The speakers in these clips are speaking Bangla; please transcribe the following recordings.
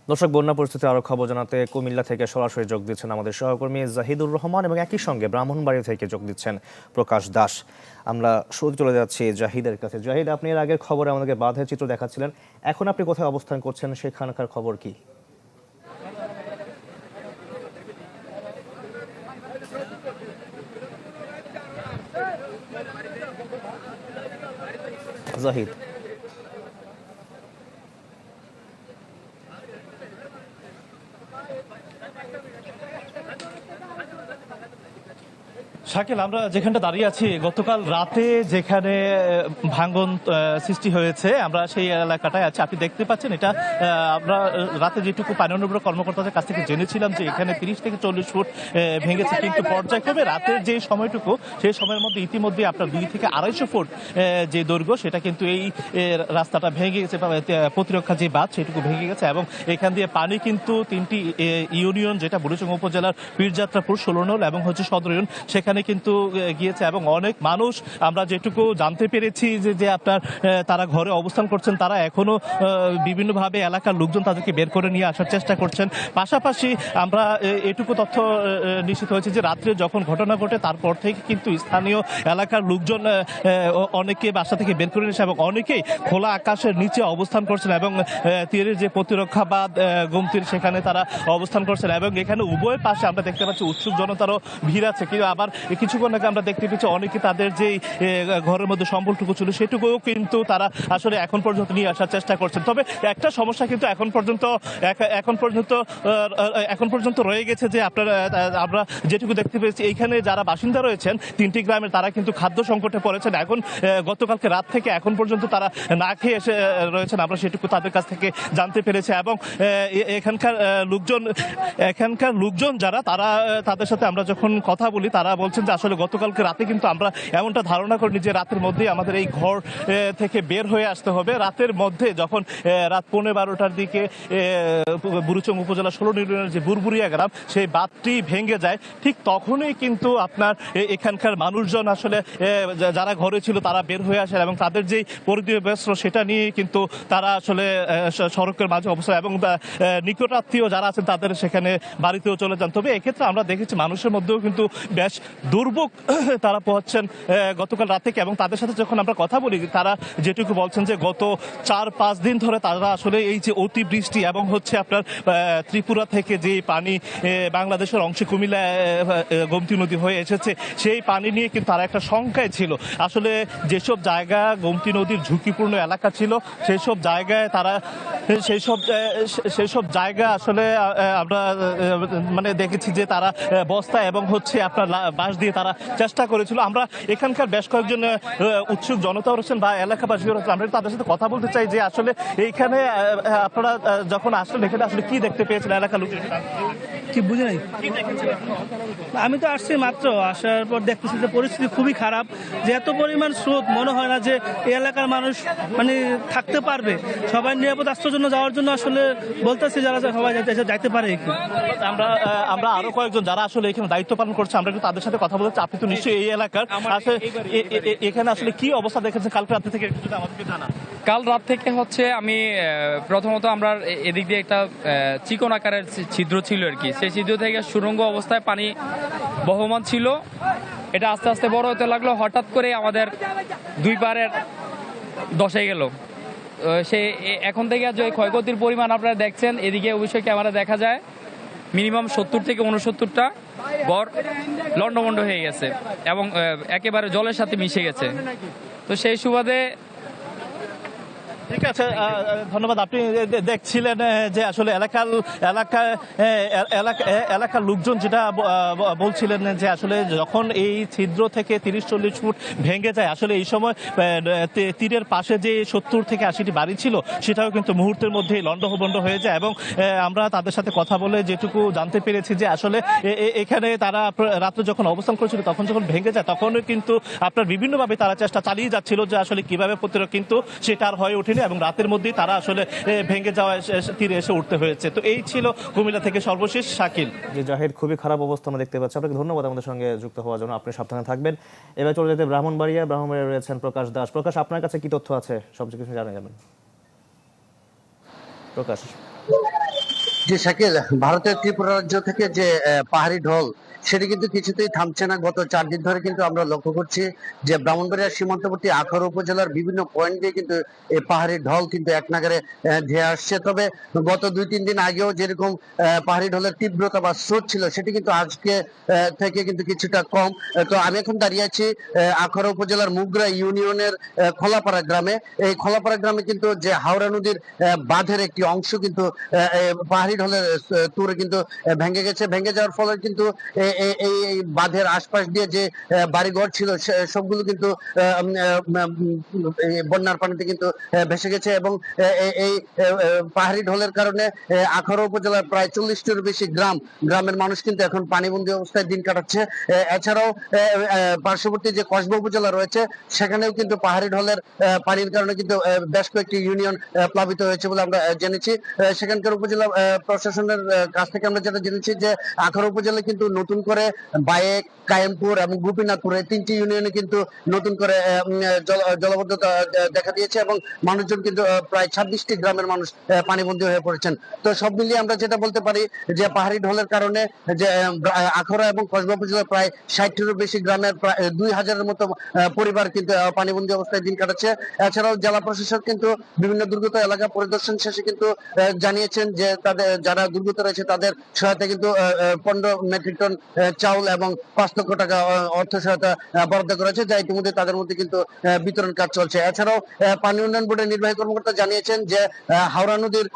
দর্শক, বন্যা পরিস্থিতি আরো খবর জানাতে কুমিল্লা থেকে সরাসরি যোগ দিচ্ছেন আমাদের সহকর্মী জাহিদুর রহমান এবং একই সঙ্গে ব্রাহ্মণবাড়িয়া থেকে যোগ দিচ্ছেন প্রকাশ দাস। আমরা শুরু চলে যাচ্ছি জাহিদের কাছে। জাহিদ, আপনি এর আগের খবরে আমাদেরকে বাঁধের চিত্র দেখাচ্ছিলেন, এখন আপনি কোথায় অবস্থান করছেন, সেখানকার খবর কি? জাহিদ, শাকিল, আমরা যেখানটা দাঁড়িয়ে আছি, গতকাল রাতে যেখানে ভাঙন সৃষ্টি হয়েছে, আমরা সেই এলাকাটায় আছি। আপনি দেখতে পাচ্ছেন, এটা আমরা রাতে যেটুকু পানি অনুগ্রহ কর্মকর্তাদের কাছ থেকে জেনেছিলাম যে এখানে 30 থেকে 40 ফুট ভেঙেছে, কিন্তু পর্যায়ক্রমে রাতের যে সময়টুকু, সেই সময়ের মধ্যে ইতিমধ্যে আপনার 2 থেকে 250 ফুট যে দৈর্ঘ্য, সেটা কিন্তু এই রাস্তাটা ভেঙে গেছে, প্রতিরক্ষা যে বাঁধ সেটুকু ভেঙে গেছে। এবং এখান দিয়ে পানি কিন্তু 3টি ইউনিয়ন, যেটা বুড়িচং উপজেলার পীরযাত্রাপুর, 16 নং এবং সদর ইউনিয়ন, সেখানে কিন্তু গিয়েছে। এবং অনেক মানুষ, আমরা যেটুকু জানতে পেরেছি যে আপনার তারা ঘরে অবস্থান করছেন, তারা এখনো বিভিন্নভাবে এলাকার লোকজন তাদেরকে বের করে নিয়ে আসার চেষ্টা করছেন। পাশাপাশি আমরা এটুকু তথ্য নিশ্চিত হয়েছে যে রাত্রে যখন ঘটনা ঘটে তারপর থেকে কিন্তু স্থানীয় এলাকার লোকজন অনেকে বাসা থেকে বের করে নিয়েছে এবং অনেকেই খোলা আকাশের নিচে অবস্থান করছেন এবং তীরের যে প্রতিরক্ষা বাঁধ গোমতীর, সেখানে তারা অবস্থান করছেন। এবং এখানে উভয় পাশে আমরা দেখতে পাচ্ছি উৎসুক জনতারও ভিড় আছে। কিন্তু আবার কিছুক্ষণ আগে আমরা দেখতে পেয়েছি অনেকে তাদের যে ঘরের মধ্যে সম্বলটুকু ছিল সেটুকুও কিন্তু তারা আসলে এখন পর্যন্ত নিয়ে আসার চেষ্টা করছেন। তবে একটা সমস্যা কিন্তু এখন পর্যন্ত রয়ে গেছে, যে আপনারা, আমরা যেটুকু দেখতে পেয়েছি, এইখানে যারা বাসিন্দা রয়েছেন 3টি গ্রামের, তারা কিন্তু খাদ্য সংকটে পড়েছেন। এখন গতকালকে রাত থেকে এখন পর্যন্ত তারা না খেয়ে এসে রয়েছেন, আমরা সেটুকু তাদের কাছ থেকে জানতে পেরেছি। এবং এখানকার লোকজন যারা, তাদের সাথে আমরা যখন কথা বলি, তারা বলছেন যে আসলে গতকালকে রাতে কিন্তু আমরা এমনটা ধারণা করিনি যে রাতের মধ্যেই আমাদের এই ঘর থেকে বের হয়ে আসতে হবে। রাতের মধ্যে যখন রাত 11:15টার দিকে বুড়িচং উপজেলা 16 ইউনিয়নের যে বুরবুরিয়া গ্রাম, সেই বাঁধটি ভেঙে যায়, ঠিক তখনই কিন্তু আপনার এখানকার মানুষজন আসলে যারা ঘরে ছিল তারা বের হয়ে আসেন এবং তাদের যেই পরিবেশ সেটা নিয়ে কিন্তু তারা আসলে সড়কের মাঝে অবস্থা এবং নিকটাত্মীয় যারা আছেন তাদের সেখানে বাড়িতেও চলে যান। তবে এক্ষেত্রে আমরা দেখেছি মানুষের মধ্যেও কিন্তু বেশ দুর্ভোগ তারা পোহাচ্ছেন গতকাল রাত থেকে। এবং তাদের সাথে যখন আমরা কথা বলি, তারা যেটুকু বলছেন যে গত 4-5 দিন ধরে তারা আসলে এই যে অতিবৃষ্টি এবং আপনার ত্রিপুরা থেকে যে পানি বাংলাদেশের অংশে কুমিল্লা গোমতী নদী হয়ে এসেছে, সেই পানি নিয়ে কিন্তু তারা একটা শঙ্কায় ছিল। আসলে যেসব জায়গা গোমতী নদীর ঝুঁকিপূর্ণ এলাকা ছিল, সেই সব জায়গা আসলে আমরা মানে দেখেছি যে তারা বস্তা এবং আপনার বাঁশ দিয়ে তারা চেষ্টা করেছিল। আমরা এখানকার বেশ কয়েকজন উৎসুক জনতা রয়েছেন বা এলাকাবাসী রয়েছেন, আমরা তাদের সাথে কথা বলতে চাই যে আসলে এইখানে আপনারা যখন আসলেন, এখানে আসলে কি দেখতে পেয়েছেন এলাকার লোক? কি বুঝে নাই, আমি তো আসছি মাত্র, আসার পর দেখতেছি যে পরিস্থিতি খুবই খারাপ, যে এত পরিমাণ স্রোত, মনে হয় না যে এই এলাকার মানুষ মানে থাকতে পারবে। সবাই নিরাপদ আশ্রয়ের জন্য যাওয়ার জন্য আসলে বলতেছি, যারা সবাই যাইতে পারে। আমরা আরো কয়েকজন যারা আসলে এখানে দায়িত্ব পালন করছে, আমরা একটু তাদের সাথে কথা বলতে। আপনি তো নিশ্চয়ই এই এলাকার, আসলে এখানে আসলে কি অবস্থা দেখেছেন কালকে রাত থেকে, একটু আমাদেরকে জানান। কাল রাত থেকে আমি প্রথমত আমরা এদিক দিয়ে একটা চিকন আকারের ছিদ্র ছিল আর কি, সেই ছিদ্র থেকে সুড়ঙ্গ অবস্থায় পানি বহমান ছিল। এটা আস্তে আস্তে বড় হতে লাগলো, হঠাৎ করে আমাদের 2 পারের দশে গেল। সে এখন থেকে যে ক্ষয়ক্ষতির পরিমাণ আপনারা দেখছেন, এদিকে অবশ্যই ক্যামেরা দেখা যায় মিনিমাম 70 থেকে 69টা ঘর লন্ডভন্ড হয়ে গেছে এবং একেবারে জলের সাথে মিশে গেছে। তো সেই সুবাদে ঠিক আছে, ধন্যবাদ। আপনি দেখছিলেন যে আসলে এলাকার লোকজন যেটা বলছিলেন যে আসলে যখন এই ছিদ্র থেকে 30-40 ফুট ভেঙে যায়, আসলে এই সময় তীরের পাশে যে 70 থেকে 80টি বাড়ি ছিল, সেটাও কিন্তু মুহূর্তের মধ্যেই লন্ডভন্ড হয়ে যায়। এবং আমরা তাদের সাথে কথা বলে যেটুকু জানতে পেরেছি যে আসলে এখানে তারা রাত্রে যখন অবস্থান করেছিল, তখন যখন ভেঙে যায়, তখনও কিন্তু আপনার বিভিন্নভাবে তারা চেষ্টা চালিয়ে যাচ্ছিল যে আসলে কিভাবে প্রতিরোধ, কিন্তু সেটা আর হয়ে ওঠেনি এবং রাতের মধ্যেই তারা আসলে ভেঙে যাওয়া তীরে এসে উঠতে হয়েছে। তো এই ছিল কুমিল্লা থেকে সর্বশেষ। শাকিল। যে জাহিদ, খুবই খারাপ অবস্থা আমরা দেখতে পাচ্ছি। আপনাকে ধন্যবাদ আমাদের সঙ্গে যুক্ত হওয়ার জন্য। আপনি সাবধানে থাকবেন। এবার চলে যেতে ব্রাহ্মণবাড়িয়া রয়েছেন প্রকাশ দাস। প্রকাশ, আপনার কাছে কি তথ্য আছে, সবচেয়ে কিছু জানা যাবেন? প্রকাশ। যে শাকিল, ভারতের ত্রিপুরা রাজ্য থেকে যে পাহাড়ি ঢল সেটি কিন্তু কিছুতেই থামছে না। গত 4 দিন ধরে কিন্তু আমরা লক্ষ্য করছি যে ব্রাহ্মণবাড়িয়ার সীমান্তবর্তী আখাউড়া উপজেলার বিভিন্ন পয়েন্ট দিয়ে কিন্তু এই পাহাড়ি ঢল কিন্তু এক নাগারে ধেয়ে আসছে। তবে গত 2-3 দিন আগেও যেরকম পাহাড়ি ঢলের তীব্রতা বা স্রোত ছিল, সেটি কিন্তু আজকে থেকে কিন্তু কিছুটা কম। তো আমি এখন দাঁড়িয়ে আছি আখাউড়া উপজেলার মুগরা ইউনিয়নের খোলাপাড়া গ্রামে। এই খোলাপাড়া গ্রামে কিন্তু যে হাওড়া নদীর বাঁধের একটি অংশ কিন্তু পাহাড়ি ঢলের তুরে কিন্তু ভেঙে গেছে। ভেঙে যাওয়ার ফলে কিন্তু এই বাঁধের আশপাশ দিয়ে যে বাড়িঘর ছিল সবগুলো কিন্তু বন্যার পানিতে কিন্তু ভেসে গেছে। এবং এই পাহাড়ি ঢলের কারণে আখাউড়া উপজেলার প্রায় 40টিরও বেশি গ্রামের মানুষ কিন্তু এখন পানিবন্দী অবস্থায় দিন কাটাচ্ছে। এছাড়াও পার্শ্ববর্তী যে কসবা উপজেলা রয়েছে, সেখানেও কিন্তু পাহাড়ি ঢলের পানির কারণে কিন্তু বেশ কয়েকটি ইউনিয়ন প্লাবিত হয়েছে বলে আমরা জেনেছি। সেখানকার উপজেলা প্রশাসনের কাছ থেকে আমরা যেটা জেনেছি যে আখাউড়া উপজেলা কিন্তু নতুন করে বায়েক, কায়েমপুর এবং গোপীনাথপুর এই 3টি ইউনিয়নে কিন্তু নতুন করে জলবদ্ধতা দেখা দিয়েছে এবং মানুষজন কিন্তু প্রায় 26টি গ্রামের মানুষ পানিবন্দী হয়ে পড়েছেন। তো সব মিলিয়ে আমরা যেটা বলতে পারি যে পাহাড়ি ঢলের কারণে যে আখাউড়া এবং কসবা উপজেলার প্রায় 60টিরও বেশি গ্রামের প্রায় 2000-এর মতো পরিবার কিন্তু পানিবন্দী অবস্থায় দিন কাটাচ্ছে। এছাড়াও জেলা প্রশাসক কিন্তু বিভিন্ন দুর্গত এলাকা পরিদর্শন শেষে কিন্তু জানিয়েছেন যে তাদের যারা দুর্গত রয়েছে তাদের সহায়তা কিন্তু 15 মেট্রিক টন চাউল এবং 5 লক্ষ টাকা অর্থ সহায়তা বরাদ্দ করেছে, যা ইতিমধ্যে তাদের মধ্যে কিন্তু বিতরণ কাজ চলছে। এছাড়াও পানি উন্নয়ন বোর্ডের নির্বাহী কর্মকর্তা জানিয়েছেন যে হাওড়া নদীর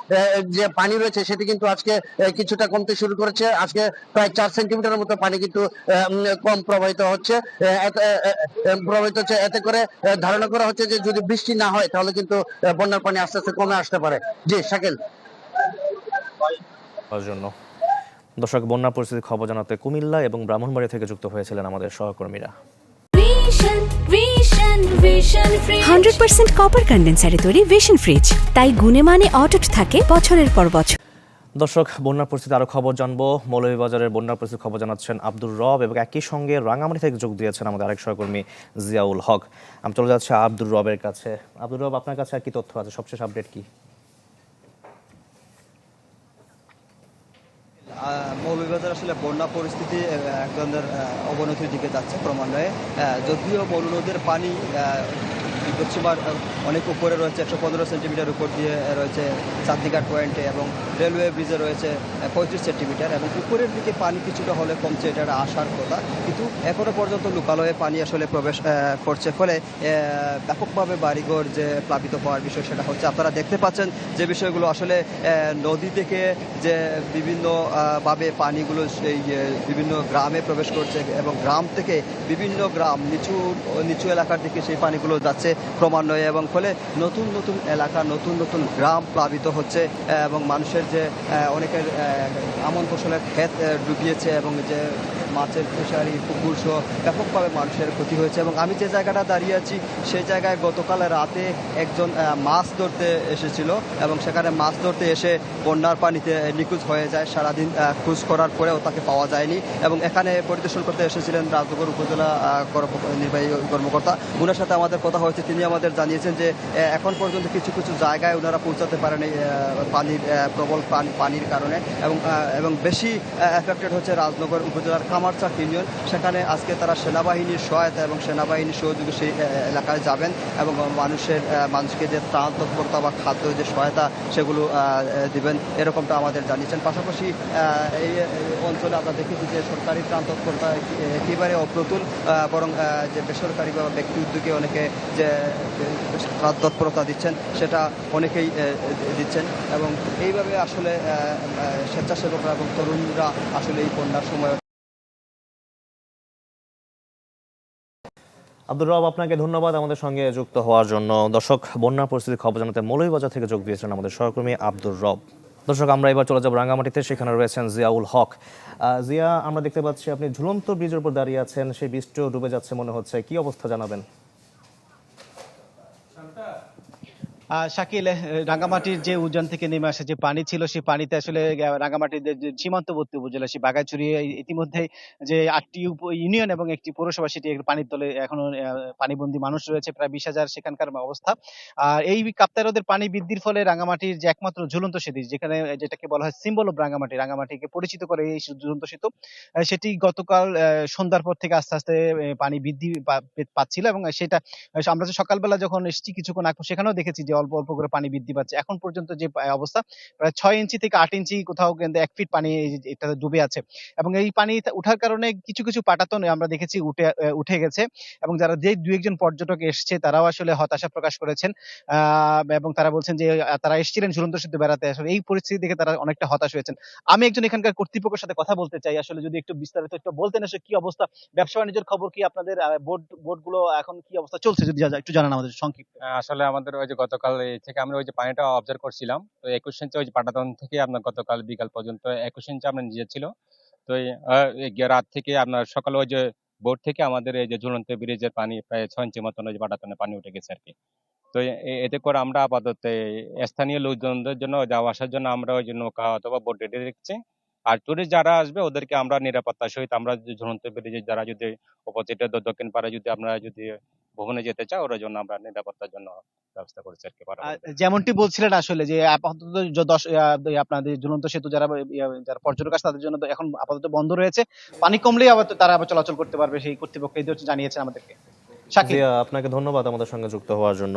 যে পানি রয়েছে সেটি কিন্তু আজকে কিছুটা কমতে শুরু করেছে। আজকে প্রায় 4 সেন্টিমিটারের মতো পানি কিন্তু কম প্রবাহিত হচ্ছে। এতে করে ধারণা করা হচ্ছে যে যদি বৃষ্টি না হয় তাহলে কিন্তু বন্যার পানি আস্তে আস্তে কমে আসতে পারে। জি শাকিল। জন্য দর্শক, বন্যা পরিস্থিতির খবর জানাতে কুমিল্লা এবং ব্রাহ্মণবাড়িয়া থেকে যুক্ত হয়েছিলেন আমাদের সহকর্মীরা। 100% কপার কন্ডেন্সারে তৈরি ভিশন ফ্রিজ, তাই গুণে মানে অটুট থাকে বছরের পর বছর। দর্শক, বন্যা পরিস্থিতি আরো খবর জানবো। মৌলভীবাজারের বন্যা পরিস্থিতির খবর জানাচ্ছেন আব্দুর রব এবং একই সঙ্গে রাঙামাটি থেকে যোগ দিয়েছেন আমাদের আরেক সহকর্মী জিয়াউল হক। আমি চলে যাচ্ছি আব্দুর রবের কাছে। আব্দুর রব, আপনার কাছে আর কি তথ্য আছে? সবশেষ আপডেট কি? মৌলভীবাজার আসলে বন্যা পরিস্থিতি এক ধরনের অবনতির দিকে যাচ্ছে ক্রমান্বয়ে। যদিও মৌল নদীর পানি বিপদসীমার অনেক উপরে রয়েছে, 115 সেন্টিমিটার উপর দিয়ে রয়েছে চাঁদনীঘাট পয়েন্টে, এবং রেলওয়ে ব্রিজে রয়েছে 35 সেন্টিমিটার, এবং উপরের দিকে পানি কিছুটা হলে কমছে, এটা একটা আসার কথা। কিন্তু এখনো পর্যন্ত লোকালয়ে পানি আসলে প্রবেশ করছে, ফলে ব্যাপকভাবে বাড়িঘর যে প্লাবিত হওয়ার বিষয় সেটা হচ্ছে। আপনারা দেখতে পাচ্ছেন যে বিষয়গুলো আসলে নদী থেকে যে বিভিন্ন ভাবে পানিগুলো সেই বিভিন্ন গ্রামে প্রবেশ করছে, এবং গ্রাম থেকে বিভিন্ন গ্রাম নিচু এলাকার দিকে সেই পানিগুলো যাচ্ছে ক্রমান্বয়ে, এবং ফলে নতুন নতুন এলাকা, নতুন নতুন গ্রাম প্লাবিত হচ্ছে, এবং মানুষের যে অনেকের আমন ফসলের ক্ষেত ডুবিয়েছে, এবং যে মাছের ফিশারি, পুকুর সহ ব্যাপকভাবে মানুষের ক্ষতি হয়েছে। এবং আমি যে জায়গাটা দাঁড়িয়ে আছি সেই জায়গায় গতকাল রাতে একজন মাছ ধরতে এসেছিল, এবং সেখানে মাছ ধরতে এসে বন্যার পানিতে নিখোঁজ হয়ে যায়। সারাদিন খোঁজ করার পরেও তাকে পাওয়া যায়নি, এবং এখানে পরিদর্শন করতে এসেছিলেন রাজনগর উপজেলা নির্বাহী কর্মকর্তা। ওনার সাথে আমাদের কথা হয়েছে, তিনি আমাদের জানিয়েছেন যে এখন পর্যন্ত কিছু কিছু জায়গায় ওনারা পৌঁছাতে পারেনি পানির প্রবল পানির কারণে, এবং বেশি এফেক্টেড হচ্ছে রাজনগর উপজেলার কামারচাক ইউনিয়ন। সেখানে আজকে তারা সেনাবাহিনীর সহায়তা এবং সেনাবাহিনীর সহযোগে সেই এলাকায় যাবেন, এবং মানুষকে যে ত্রাণ তৎপরতা বা খাদ্য যে সহায়তা সেগুলো দিবেন, এরকমটা আমাদের জানিয়েছেন। পাশাপাশি এই অঞ্চলে আমরা দেখেছি যে সরকারি ত্রাণ তৎপরতা একেবারে অপ্রতুল, বরং যে বেসরকারি বা ব্যক্তি উদ্যোগে অনেকে যে ত্রাণ তৎপরতা দিচ্ছেন সেটা অনেকেই দিচ্ছেন, এবং এইভাবে আসলে স্বেচ্ছাসেবকরা এবং তরুণরা আসলে এই বন্যার সময়। আব্দুর রব, আপনাকে ধন্যবাদ আমাদের সঙ্গে যুক্ত হওয়ার জন্য। দর্শক, বন্যা পরিস্থিতির খবর জানাতে মৌলভীবাজার থেকে যোগ দিয়েছেন আমাদের সহকর্মী আব্দুর রব। দর্শক, আমরা এবার চলে যাব রাঙ্গামাটিতে, সেখানে রয়েছেন জিয়াউল হক। জিয়া, আমরা দেখতে পাচ্ছি আপনি ঝুলন্ত ব্রিজের উপর দাঁড়িয়ে আছেন, সেই ব্রিজটিও ডুবে যাচ্ছে মনে হচ্ছে, কি অবস্থা জানাবেন? শাকিল, রাঙ্গামাটির যে উজান থেকে নেমে আসে যে পানি ছিল, সেই পানিতে আসলে রাঙ্গামাটির যে সীমান্তবর্তী উপজেলা সেই বাগাইছড়ি ইতিমধ্যে যে 8টি ইউনিয়ন এবং একটি পৌরসভা, সেটি পানির তলে এখনো পানিবন্দী মানুষ রয়েছে, প্রায় 20,000 সেখানকার অবস্থা। আর এই কাপ্তাই হ্রদের পানি বৃদ্ধির ফলে রাঙ্গামাটির যে একমাত্র ঝুলন্ত সেতু, যেটাকে বলা হয় সিম্বল অফ রাঙ্গামাটি, রাঙ্গামাটিকে পরিচিত করে এই ঝুলন্ত সেতু, সেটি গতকাল সন্ধ্যার পর থেকে আস্তে আস্তে পানি বৃদ্ধি পাচ্ছিল। এবং সেটা আমরা যে সকালবেলা যখন এসেছি কিছুক্ষণ আগে, সেখানেও দেখেছি যে অল্প অল্প করে পানি বৃদ্ধি পাচ্ছে। এখন পর্যন্ত যে অবস্থা, প্রায় 6 ইঞ্চি থেকে 8 ইঞ্চি, কোথাও কিন্তু 1 ফিট পানি এটাতে ডুবে আছে। এবং এই পানি উঠার কারণে কিছু কিছু পাটাতন আমরা দেখেছি উঠে গেছে। এবং যারা যে 2-1 জন পর্যটক এসছে, তারাও আসলে হতাশা প্রকাশ করেছেন। এবং তারা বলছেন যে তারা এসেছিলেন ঝুলন্ত সেতু বেড়াতে, আসলে এই পরিস্থিতি দেখে তারা অনেকটা হতাশ হয়েছেন। আমি একজন এখানকার কর্তৃপক্ষের সাথে কথা বলতে চাই, আসলে যদি একটু বিস্তারিত একটু বলতেন আসলে কি অবস্থা, ব্যবসা বাণিজ্যের খবর কি, আপনাদের বোটগুলো এখন কি অবস্থা চলছে, যদি একটু জানান আমাদের সংক্ষিপ্ত। আসলে আমাদের ওই যে গতকাল থেকে আমরা ওই যে পানিটা অবজার্ভ করছিলাম, তো 21 ইঞ্চি ওই যে পাটাতন থেকে আপনার গতকাল বিকাল পর্যন্ত 21 ইঞ্চি আপনার নিজে ছিল। তো এই রাত থেকে আপনার সকালে ওই যে বোট থেকে আমাদের এই যে ঝুলন্ত ব্রিজের পানি প্রায় 6 ইঞ্চি মতন ওই যে পাটাতনে পানি উঠে গেছে আর কি। তো এতে করে আমরা আপাতত স্থানীয় লোকজনদের জন্য যাওয়া আসার জন্য আমরা ওই যে নৌকা অথবা বোট রেডি রেখেছি। আর টুরিস্ট যারা আসবে ওদেরকে আমরা নিরাপত্তার সহিত আমরা যে ঝুলন্ত ব্রিজে যারা যদি অপোজিটে দক্ষিণ পাড়ে যদি আমরা যদি ভ্রমণে যেতে চাই, ওর জন্য আমরা নিরাপত্তার জন্য ব্যবস্থা করেছি আর কি। যেমনটি বলছিলেন আসলে যে আপাতত আপনাদের ঝুলন্ত সেতু যারা যারা পর্যটক আছে তাদের জন্য তো এখন আপাতত বন্ধ রয়েছে, পানি কমলেই আবার তারা আবার চলাচল করতে পারবে, সেই কর্তৃপক্ষ এই জানিয়েছেন আমাদেরকে। শাকিল, জিয়া, আপনাকে ধন্যবাদ আমাদের সঙ্গে যুক্ত হওয়ার জন্য।